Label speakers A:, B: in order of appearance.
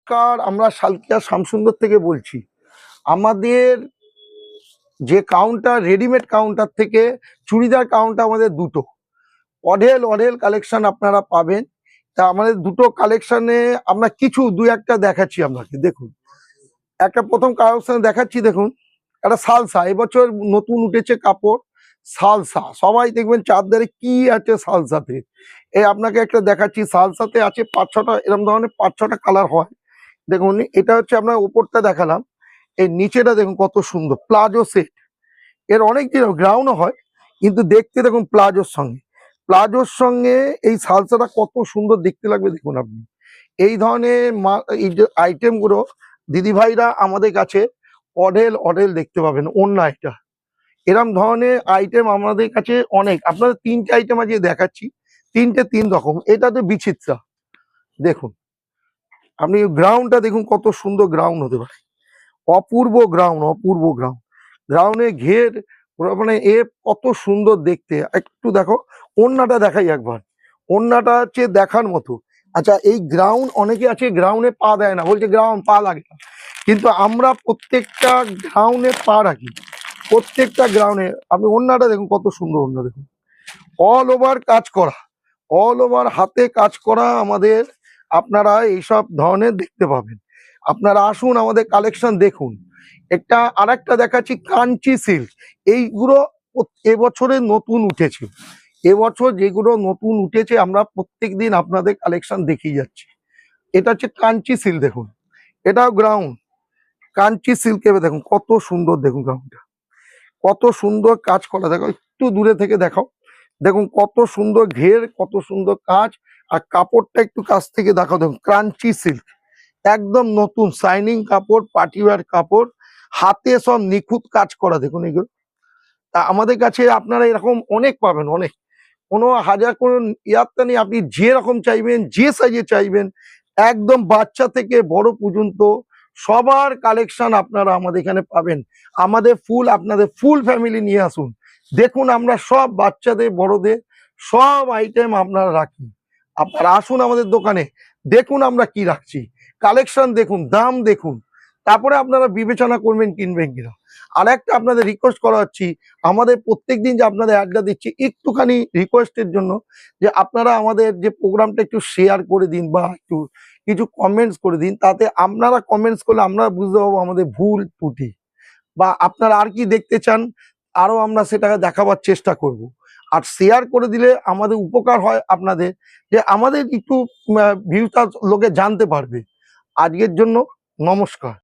A: নমস্কার, আমরা সালকিয়া শ্যামসুন্দর থেকে বলছি। আমাদের যে কাউন্টার, রেডিমেড কাউন্টার থেকে চুড়িদার কাউন্টার আমাদের দুটো অঢেল কালেকশন আপনারা পাবেন। তা আমাদের দুটো কালেকশনে আমরা কিছু দুই একটা দেখাচ্ছি আপনাকে। দেখুন, একটা প্রথম কালেকশন দেখাচ্ছি। দেখুন, একটা সালসা, এবছর নতুন উঠেছে কাপড় সালসা। সবাই দেখবেন চারধারে কি আছে সালসাতে। এই আপনাকে একটা দেখাচ্ছি, সালসাতে আছে 5-6টা এরকম ধরনের 5-6টা কালার হয়। দেখুন, এটা হচ্ছে আপনার উপরটা দেখালাম, এর নিচেটা দেখুন কত সুন্দর প্লাজো সেট। এর অনেক দিন গ্রাউন্ডও হয়, কিন্তু দেখতে দেখুন প্লাজোর সঙ্গে এই সালসাটা কত সুন্দর দেখতে লাগবে। দেখুন আপনি এই ধরনের এই যে আইটেমগুলো দিদিভাইরা আমাদের কাছে অডেল দেখতে পাবেন। ওড়না এটা, এরম ধরনের আইটেম আমাদের কাছে অনেক। আপনাদের 3টে আইটেম আজকে দেখাচ্ছি, 3 রকম। এটাতে বিচিত্রা দেখুন, আপনি গ্রাউন্ডটা দেখুন কত সুন্দর গ্রাউন্ড হতে পারে। অপূর্ব গ্রাউন্ড গ্রাউন্ডে ঘের মানে এ কত সুন্দর দেখতে। একটু দেখো, ওড়নাটা দেখাই একবার। ওড়নাটা হচ্ছে দেখার মতো। আচ্ছা, এই গ্রাউন্ড অনেকে আছে গ্রাউন্ডে পা দেয় না, বলছে গ্রাউন্ড পা লাগে না, কিন্তু আমরা প্রত্যেকটা গ্রাউন্ডে পা রাখি। প্রত্যেকটা গ্রাউন্ডে আপনি ওড়নাটা দেখুন কত সুন্দর। ওড়না দেখুন, অল ওভার কাজ করা, অল ওভার হাতে কাজ করা আমাদের। আপনারা এইসব ধরনের দেখতে পাবেন। আপনারা আসুন, আমাদের কালেকশন দেখুন। একটা আরেকটা দেখাচ্ছি, কাঞ্চি সিল্ক। এইগুলো এবছরে নতুন উঠেছে। এবছর যেগুলো নতুন উঠেছে আমরা প্রত্যেক দিন আপনাদের কালেকশন দেখিয়ে যাচ্ছি। এটা হচ্ছে কাঞ্চি সিল্ক। দেখুন, এটাও গ্রাউন্ড কাঞ্চি সিল্কে দেখুন কত সুন্দর। দেখুন গ্রাউন্ডটা কত সুন্দর কাজ করা। দেখো, একটু দূরে থেকে দেখাও। দেখুন কত সুন্দর ঘের, কত সুন্দর কাজ। আর কাপড়টা একটু কাছ থেকে দেখাও। দেখুন, ক্রাঞ্চি সিল্ক, একদম নতুন শাইনিং কাপড়, পার্টিওয়ার কাপড়, হাতে সব নিখুঁত কাজ করা। দেখুন এগুলো। তা আমাদের কাছে আপনারা এরকম অনেক পাবেন, অনেক। কোনো হাজার কোনো ইয়ারটা নেই। আপনি যে রকম চাইবেন, যে সাইজে চাইবেন, একদম বাচ্চা থেকে বড় পর্যন্ত সবার কালেকশন আপনারা আমাদের এখানে পাবেন। আপনাদের ফুল ফ্যামিলি নিয়ে আসুন। দেখুন, আমরা সব বাচ্চাদের বড়দের সব আইটেম আপনারা রাখি। আপনারা আসুন আমাদের দোকানে, দেখুন আমরা কি রাখছি, কালেকশন দেখুন, দাম দেখুন, তারপরে আপনারা বিবেচনা করবেন কিনবেন কিনা। আর একটা আপনাদের রিকোয়েস্ট করা হচ্ছি, আমাদের প্রত্যেকদিন যে আপনাদের অ্যাডটা দিচ্ছি, একটুখানি রিকোয়েস্টের জন্য যে আপনারা আমাদের যে প্রোগ্রামটা একটু শেয়ার করে দিন বা একটু কিছু কমেন্টস করে দিন। তাতে আপনারা কমেন্টস করলে আমরা বুঝতে পারবো আমাদের ভুল ত্রুটি, বা আপনারা আর কি দেখতে চান, আরো আমরা সেটাকে দেখাবার চেষ্টা করব। আর শেয়ার করে দিলে আমাদের উপকার হয় আপনাদের, যে আমাদের একটু ভিউটা লোকে জানতে পারবে। আজকের জন্য নমস্কার।